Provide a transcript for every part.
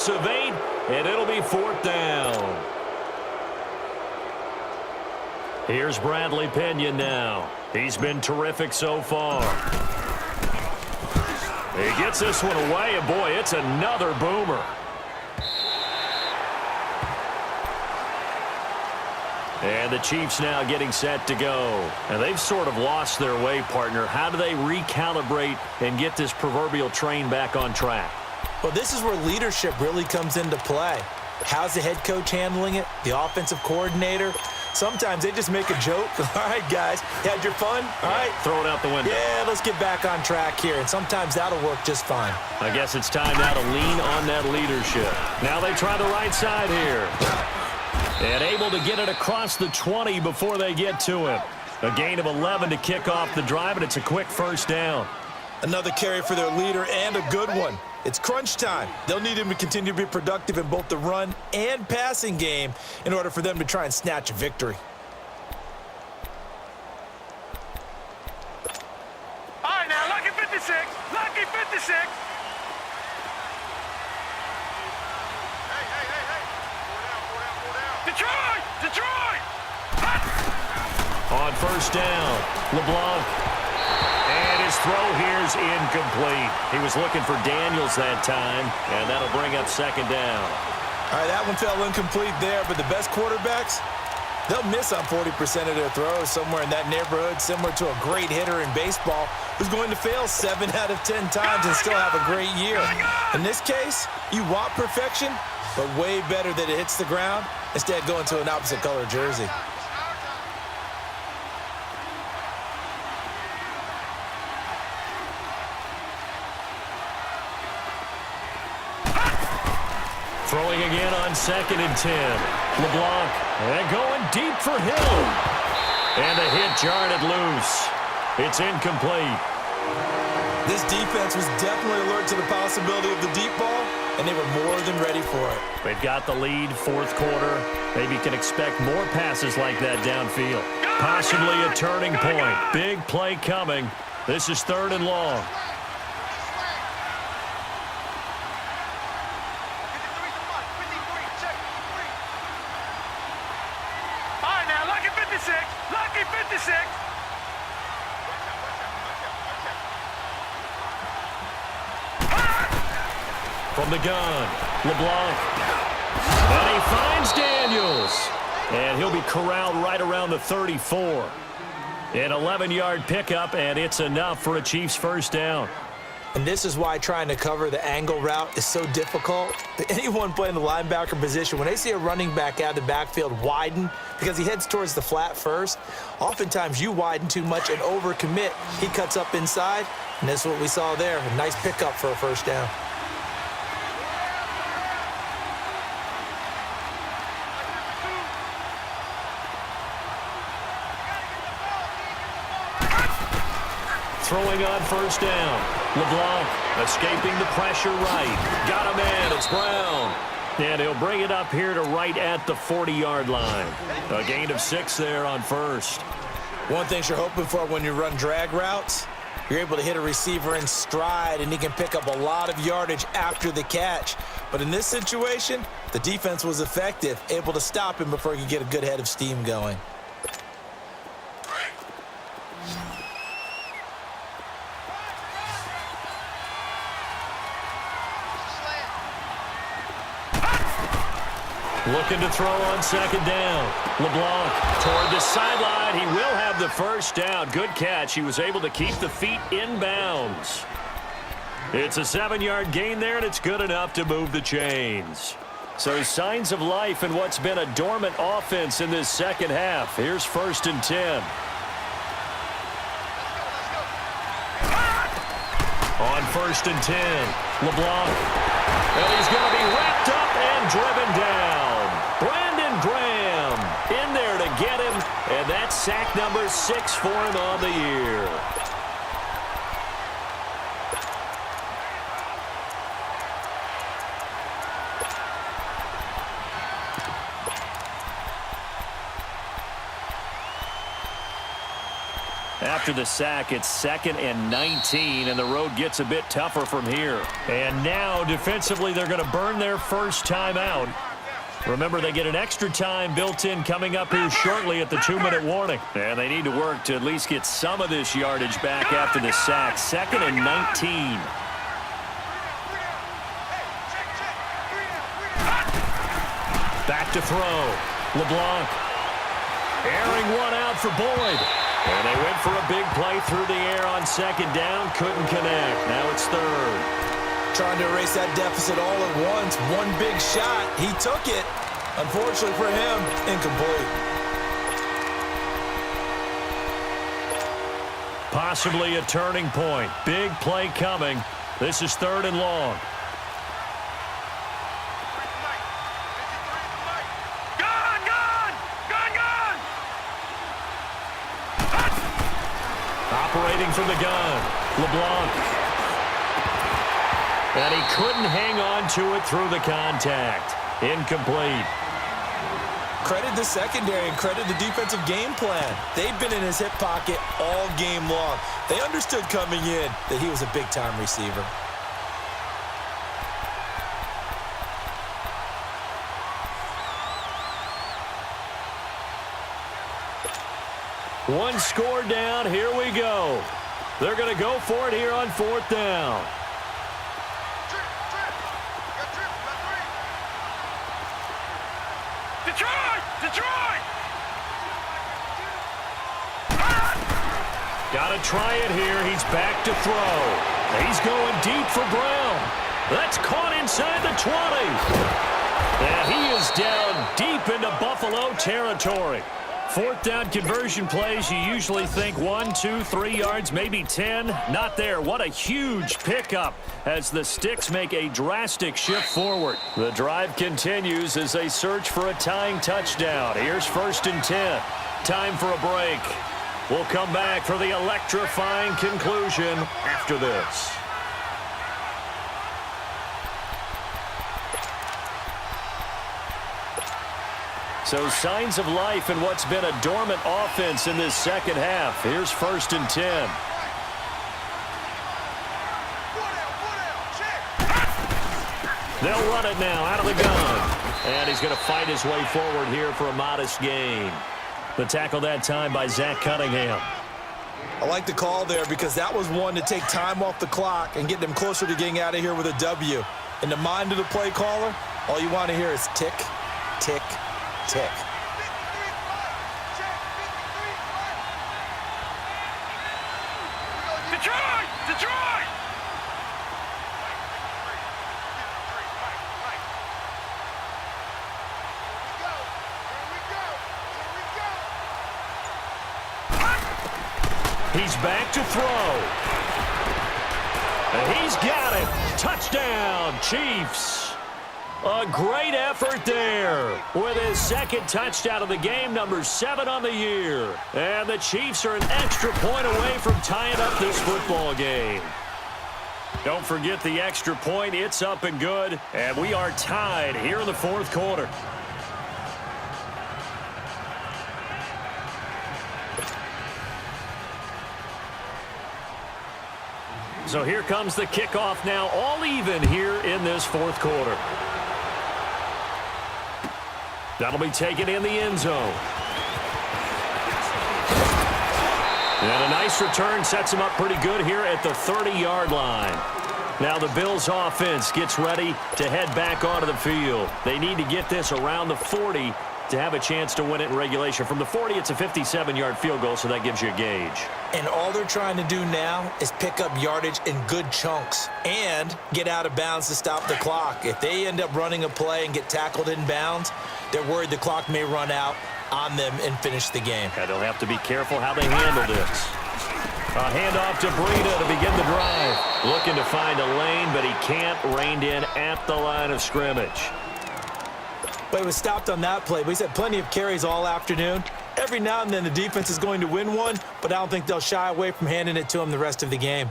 of 8, and it'll be 4th down. Here's Bradley Pinion now. He's been terrific so far. He gets this one away, and boy, it's another boomer. And the Chiefs now getting set to go. And they've sort of lost their way, partner. How do they recalibrate and get this proverbial train back on track? Well, this is where leadership really comes into play. How's the head coach handling it? The offensive coordinator? Sometimes they just make a joke. All right, guys, you had your fun? All right. Throw it out the window. Yeah, let's get back on track here. And sometimes that'll work just fine. I guess it's time now to lean on that leadership. Now they try the right side here. And able to get it across the 20 before they get to him. A gain of 11 to kick off the drive, and it's a quick 1st down. Another carry for their leader, and a good one. It's crunch time. They'll need him to continue to be productive in both the run and passing game in order for them to try and snatch a victory. All right, now, lucky 56. Lucky 56. Detroit! Detroit! On 1st down, LeBlanc. And his throw here's incomplete. He was looking for Daniels that time, and that'll bring up 2nd down. All right, that one fell incomplete there, but the best quarterbacks, they'll miss on 40% of their throws somewhere in that neighborhood, similar to a great hitter in baseball who's going to fail 7 out of 10 times and still have a great year. In this case, you want perfection, but way better that it hits the ground instead of going to an opposite color jersey. Throwing again on 2nd and 10. LeBlanc, and going deep for Hill. And the hit jarred it loose. It's incomplete. This defense was definitely alert to the possibility of the deep ball, and they were more than ready for it. They've got the lead, 4th quarter. Maybe you can expect more passes like that downfield. Possibly a turning point. Big play coming. This is 3rd and long. Lucky 56. From the gun, LeBlanc. And he finds Daniels. And he'll be corralled right around the 34. An 11-yard pickup, and it's enough for a Chiefs 1st down. And this is why trying to cover the angle route is so difficult. Anyone playing the linebacker position, when they see a running back out of the backfield widen because he heads towards the flat first, oftentimes you widen too much and overcommit. He cuts up inside, and that's what we saw there. A nice pickup for a 1st down. Throwing on 1st down. LeBlanc escaping the pressure right. Got him in. It's Brown. And he'll bring it up here to right at the 40-yard line. A gain of 6 there on 1st. One thing you're hoping for when you run drag routes, you're able to hit a receiver in stride, and he can pick up a lot of yardage after the catch. But in this situation, the defense was effective, able to stop him before he could get a good head of steam going. Looking to throw on 2nd down. LeBlanc toward the sideline. He will have the 1st down. Good catch. He was able to keep the feet in bounds. It's a 7-yard gain there, and it's good enough to move the chains. So signs of life in what's been a dormant offense in this 2nd half. Here's 1st and 10. On 1st and 10, LeBlanc. And he's going to be wrapped up and driven down. Brandon Graham in there to get him, and that's sack number 6 for him on the year. After the sack, it's 2nd and 19, and the road gets a bit tougher from here. And now, defensively, they're going to burn their first time out. Remember, they get an extra time built in coming up here shortly at the 2-minute warning. And they need to work to at least get some of this yardage back after the sack. 2nd and 19. Back to throw. LeBlanc. Airing one out for Boyd. And they went for a big play through the air on 2nd down. Couldn't connect. Now it's 3rd. Trying to erase that deficit all at once. One big shot. He took it. Unfortunately for him, incomplete. Possibly a turning point. Big play coming. This is 3rd and long. Operating from the gun, LeBlanc. And he couldn't hang on to it through the contact. Incomplete. Credit the secondary and credit the defensive game plan. They've been in his hip pocket all game long. They understood coming in that he was a big-time receiver. One score down. Here we go. They're going to go for it here on 4th down. Detroit! Got to try it here. He's back to throw. He's going deep for Brown. That's caught inside the 20. And he is down deep into Buffalo territory. 4th down conversion plays, you usually think 1, 2, 3 yards, maybe 10. Not there. What a huge pickup as the Sticks make a drastic shift forward. The drive continues as they search for a tying touchdown. Here's 1st and 10. Time for a break. We'll come back for the electrifying conclusion after this. So signs of life in what's been a dormant offense in this second half. Here's 1st and 10. They'll run it now out of the gun. And he's going to fight his way forward here for a modest gain. The tackle that time by Zach Cunningham. I like the call there because that was one to take time off the clock and get them closer to getting out of here with a W. In the mind of the play caller, all you want to hear is tick, tick, tick. Detroit! He's back to throw. And he's got it. Touchdown, Chiefs. A great effort there with his 2nd touchdown of the game, number 7 on the year. And the Chiefs are an extra point away from tying up this football game. Don't forget the extra point. It's up and good. And we are tied here in the 4th quarter. So here comes the kickoff now, all even here in this 4th quarter. That'll be taken in the end zone. And a nice return sets him up pretty good here at the 30-yard line. Now the Bills offense gets ready to head back onto the field. They need to get this around the 40 to have a chance to win it in regulation. From the 40, it's a 57-yard field goal, so that gives you a gauge. And all they're trying to do now is pick up yardage in good chunks and get out of bounds to stop the clock. If they end up running a play and get tackled in bounds, they're worried the clock may run out on them and finish the game. And they'll have to be careful how they handle this. A handoff to Breida to begin the drive. Looking to find a lane, but he can't. Reined in at the line of scrimmage. But he was stopped on that play. But he's had plenty of carries all afternoon. Every now and then the defense is going to win one, but I don't think they'll shy away from handing it to him the rest of the game.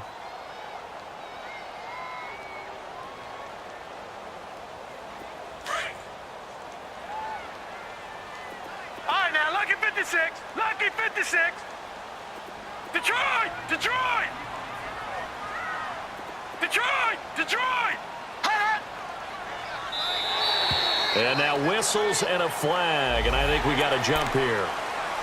All right, now, lucky 56. Lucky 56. Detroit! Detroit! Detroit! Detroit! And now whistles and a flag, and I think we got a jump here.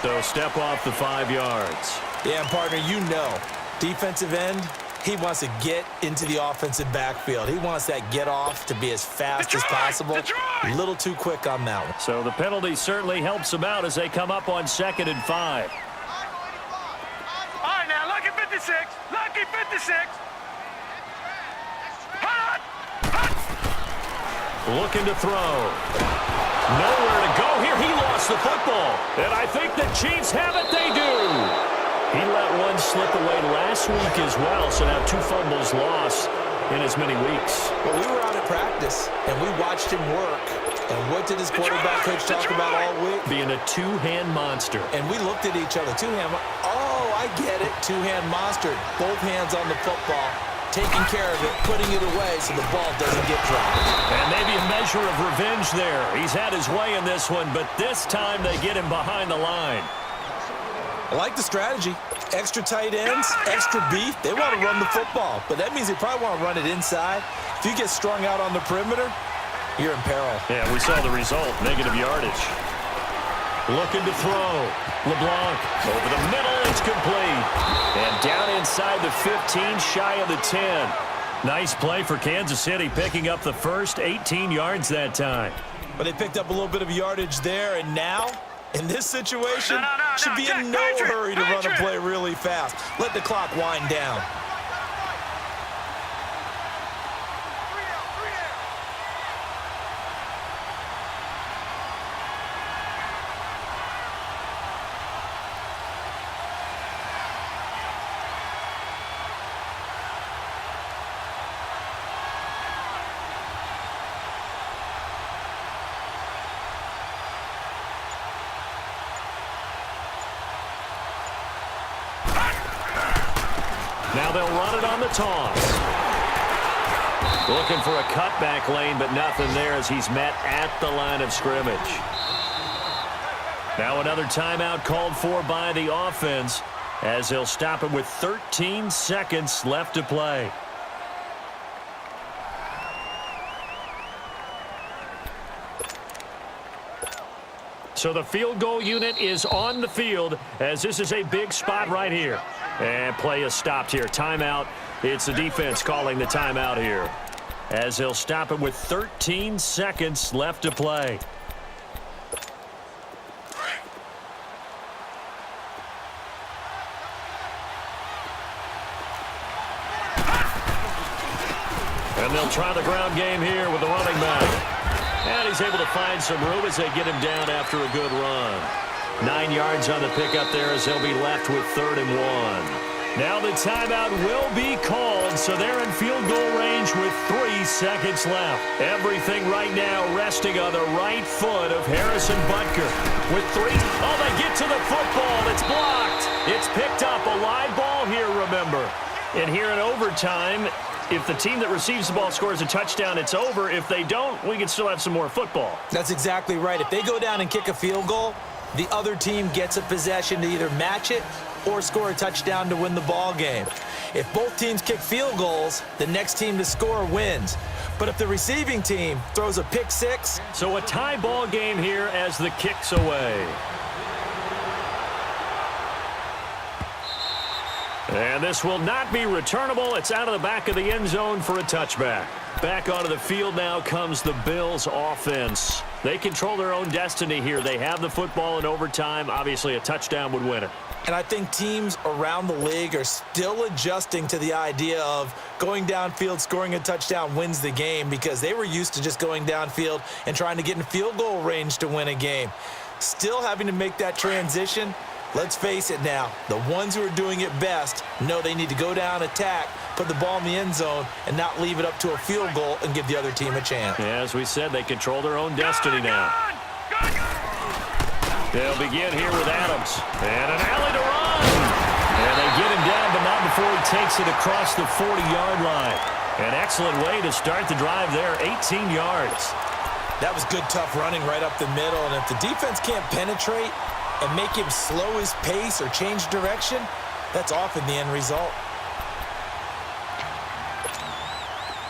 So step off the 5 yards. Yeah, and partner, you know, defensive end, he wants to get into the offensive backfield. He wants that get off to be as fast as possible. A little too quick on that one. So the penalty certainly helps them out as they come up on 2nd and 5. All right, now, lucky 56. Lucky 56. Hot! Hot! Looking to throw. Nowhere to go here. He lost the football. And I think the Chiefs have it. They do. He let one slip away last week as well. So now 2 fumbles lost in as many weeks. But we were out at practice, and we watched him work. And what did his quarterback coach talk about all week? Being a 2-hand monster. And we looked at each other. 2-hand. Oh, I get it. 2-hand monster. Both hands on the football. Taking care of it, putting it away so the ball doesn't get dropped. And maybe a measure of revenge there. He's had his way in this one, but this time they get him behind the line. I like the strategy. Extra tight ends, extra beef. They want to run the football, but that means they probably want to run it inside. If you get strung out on the perimeter, you're in peril. Yeah, we saw the result, negative yardage. Looking to throw. LeBlanc over the middle, it's complete. And down inside the 15, shy of the 10. Nice play for Kansas City, picking up the first 18 yards that time. But they picked up a little bit of yardage there, and now, in this situation, should be in no hurry to run a play really fast. Let the clock wind down. Now they'll run it on the toss. Looking for a cutback lane, but nothing there as he's met at the line of scrimmage. Now another timeout called for by the offense as they'll stop it with 13 seconds left to play. So the field goal unit is on the field as this is a big spot right here. And play is stopped here. Timeout. It's the defense calling the timeout here as they'll stop it with 13 seconds left to play. And they'll try the ground game here with the running back. And he's able to find some room as they get him down after a good run. 9 yards on the pickup there as he'll be left with 3rd and 1. Now the timeout will be called, so they're in field goal range with 3 seconds left. Everything right now resting on the right foot of Harrison Butker. With 3, they get to the football. It's blocked. It's picked up. A live ball here, remember. And here in overtime, if the team that receives the ball scores a touchdown, it's over. If they don't, we can still have some more football. That's exactly right. If they go down and kick a field goal, the other team gets a possession to either match it or score a touchdown to win the ball game. If both teams kick field goals, the next team to score wins. But if the receiving team throws a pick six... So a tie ball game here as the kick's away. And this will not be returnable. It's out of the back of the end zone for a touchback. Back onto the field now comes the Bills offense. They control their own destiny here. They have the football in overtime. Obviously, a touchdown would win it. And I think teams around the league are still adjusting to the idea of going downfield, scoring a touchdown wins the game because they were used to just going downfield and trying to get in field goal range to win a game. Still having to make that transition. Let's face it now, the ones who are doing it best know they need to go down, attack, put the ball in the end zone, and not leave it up to a field goal and give the other team a chance. Yeah, as we said, they control their own destiny now. They'll begin here with Adams. And an alley to run. And they get him down, but not before he takes it across the 40-yard line. An excellent way to start the drive there, 18 yards. That was good, tough running right up the middle, and if the defense can't penetrate and make him slow his pace or change direction, that's often the end result.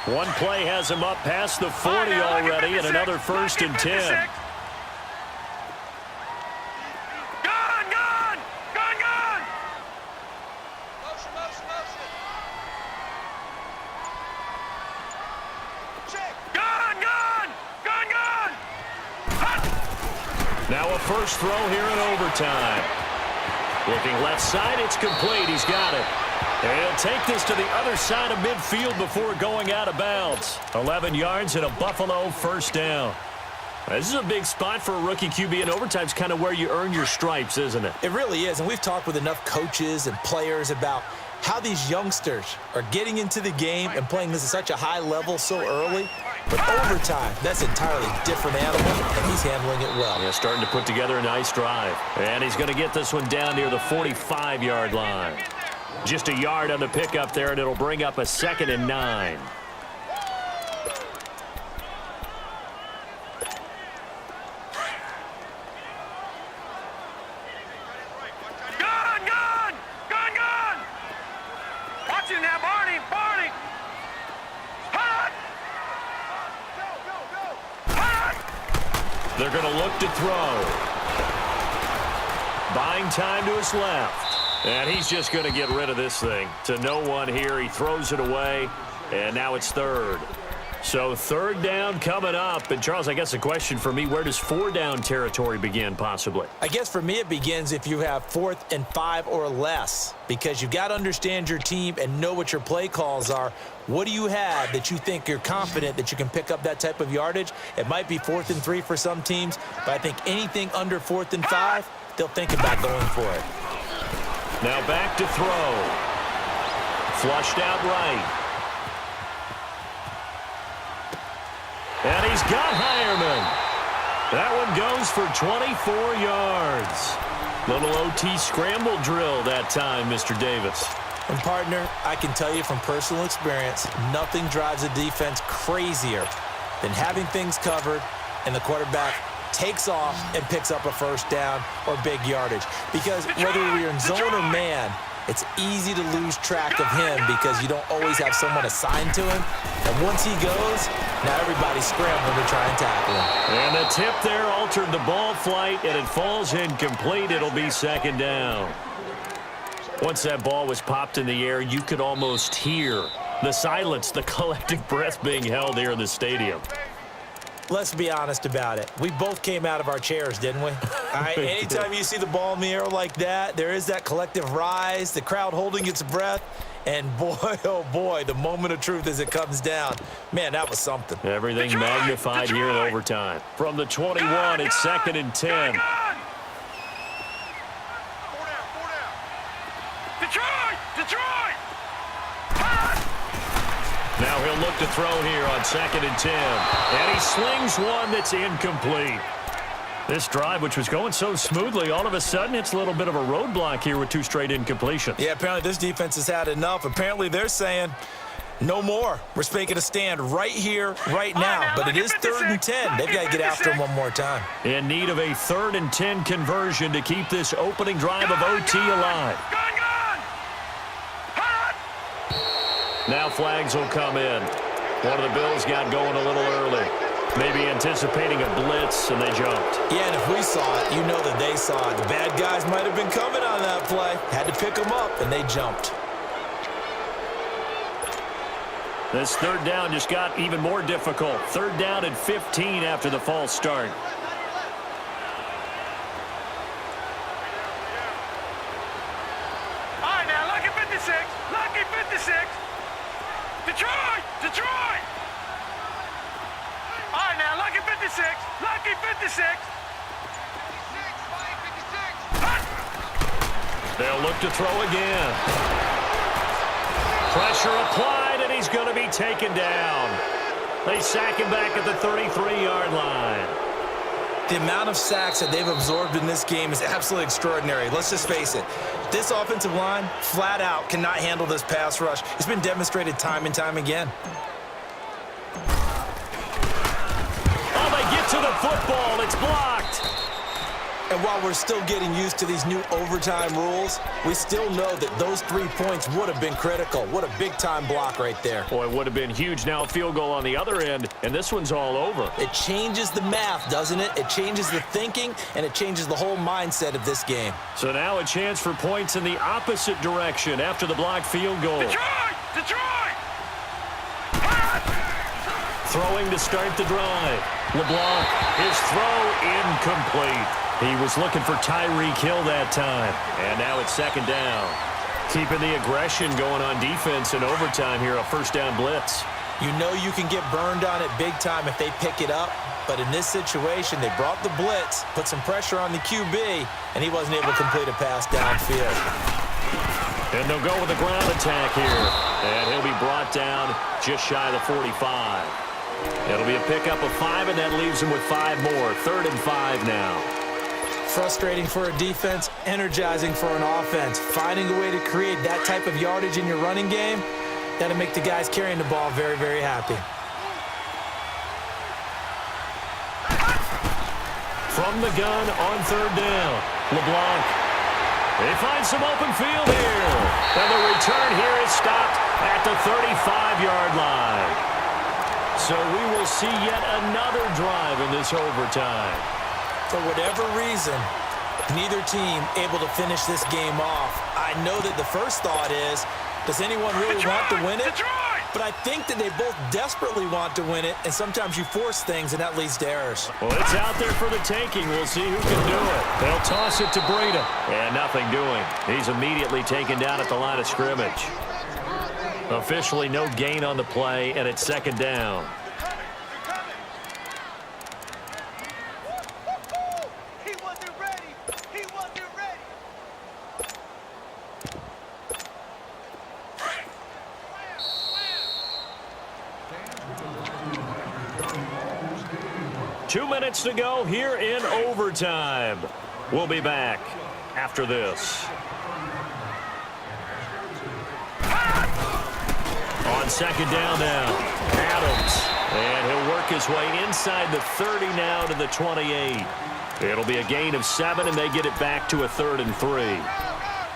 One play has him up past the 40 already, and another 1st and 10. Now a first throw here in overtime. Looking left side, it's complete. He's got it. And he'll take this to the other side of midfield before going out of bounds. 11 yards and a Buffalo 1st down. This is a big spot for a rookie QB, and overtime's kind of where you earn your stripes, isn't it? It really is, and we've talked with enough coaches and players about how these youngsters are getting into the game and playing this at such a high level so early. But overtime, that's an entirely different animal, and he's handling it well. Yeah, starting to put together a nice drive. And he's going to get this one down near the 45-yard line. Just a yard on the pickup there, and it'll bring up a 2nd and 9. Watch him now, Barney! They're going to look to throw. Buying time to his left. And he's just going to get rid of this thing. To no one here. He throws it away. And now it's 3rd. So 3rd down coming up. And, Charles, I guess the question for me, where does 4-down territory begin possibly? I guess for me it begins if you have 4th and 5 or less, because you've got to understand your team and know what your play calls are. What do you have that you think you're confident that you can pick up that type of yardage? It might be 4th and 3 for some teams, but I think anything under 4th and 5, they'll think about going for it. Now back to throw. Flushed out right. And he's got Hireman. That one goes for 24 yards. Little OT scramble drill that time, Mr. Davis. And, partner, I can tell you from personal experience, nothing drives a defense crazier than having things covered and the quarterback takes off and picks up a 1st down or big yardage. Because whether you're in zone or man, it's easy to lose track of him because you don't always have someone assigned to him. And once he goes, now everybody's scrambling to try and tackle him. And the tip there altered the ball flight, and it falls incomplete. It'll be 2nd down. Once that ball was popped in the air, you could almost hear the silence, the collective breath being held here in the stadium. Let's be honest about it. We both came out of our chairs, didn't we? All right, anytime you see the ball in the air like that, there is that collective rise, the crowd holding its breath, and boy, oh boy, the moment of truth as it comes down. Man, that was something. Everything magnified here in overtime. From the 21, it's 2nd and 10. Detroit! Now he'll look to throw here on 2nd and 10. And he slings one that's incomplete. This drive, which was going so smoothly, all of a sudden it's a little bit of a roadblock here with 2 straight incompletions. Yeah, apparently this defense has had enough. Apparently they're saying no more. We're making a stand right here, right now. But it is 3rd and 10. They've got to get after him one more time. In need of a 3rd and 10 conversion to keep this opening drive of OT alive. Now flags will come in. One of the Bills got going a little early. Maybe anticipating a blitz, and they jumped. Yeah, and if we saw it, you know that they saw it. The bad guys might have been coming on that play. Had to pick them up, and they jumped. This 3rd down just got even more difficult. 3rd down and 15 after the false start. All right, now, lucky 56. Lucky 56. Detroit! All right, now, lucky 56. Lucky 56. They'll look to throw again. Pressure applied, and he's going to be taken down. They sack him back at the 33-yard line. The amount of sacks that they've absorbed in this game is absolutely extraordinary. Let's just face it. This offensive line, flat out, cannot handle this pass rush. It's been demonstrated time and time again. Oh, they get to the football. It's blocked. And while we're still getting used to these new overtime rules, we still know that those 3 points would have been critical. What a big-time block right there. Boy, it would have been huge. Now a field goal on the other end, and this one's all over. It changes the math, doesn't it? It changes the thinking, and it changes the whole mindset of this game. So now a chance for points in the opposite direction after the blocked field goal. Detroit! Detroit! Throwing to start the drive. LeBlanc, his throw incomplete. He was looking for Tyreek Hill that time. And now it's second down. Keeping the aggression going on defense in overtime here, a first down blitz. You know you can get burned on it big time if they pick it up, but in this situation, they brought the blitz, put some pressure on the QB, and he wasn't able to complete a pass downfield. And they'll go with a ground attack here. And he'll be brought down just shy of the 45. It'll be a pickup of 5, and that leaves him with 5 more. 3rd and 5 now. Frustrating for a defense, energizing for an offense. Finding a way to create that type of yardage in your running game, that'll make the guys carrying the ball very, very happy. From the gun on 3rd down, LeBlanc. They find some open field here. And the return here is stopped at the 35-yard line. So we will see yet another drive in this overtime. For whatever reason, neither team able to finish this game off. I know that the first thought is, does anyone really want to win it? But I think that they both desperately want to win it, and sometimes you force things, and that leads to errors. Well, it's out there for the taking. We'll see who can do it. They'll toss it to Breida. And nothing doing. He's immediately taken down at the line of scrimmage. Officially no gain on the play, and it's second down. He wasn't ready. He wasn't ready. 2 minutes to go here in overtime. We'll be back after this. On second down now, Adams. And he'll work his way inside the 30 now to the 28. It'll be a gain of 7, and they get it back to a 3rd and 3.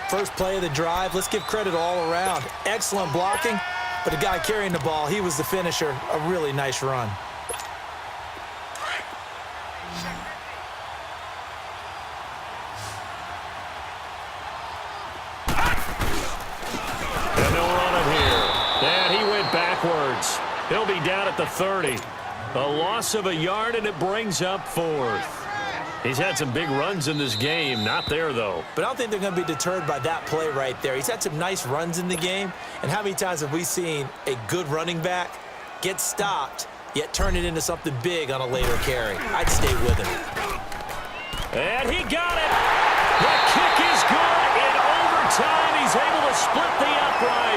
First play of the drive, let's give credit all around. Excellent blocking, but the guy carrying the ball, he was the finisher. A really nice run. And they'll run it here. And he went backwards. He'll be down at the 30. A loss of a yard, and it brings up 4th. He's had some big runs in this game. Not there, though. But I don't think they're going to be deterred by that play right there. He's had some nice runs in the game. And how many times have we seen a good running back get stopped, yet turn it into something big on a later carry? I'd stay with him. And he got it. The kick is good. In overtime, he's able to split the upright.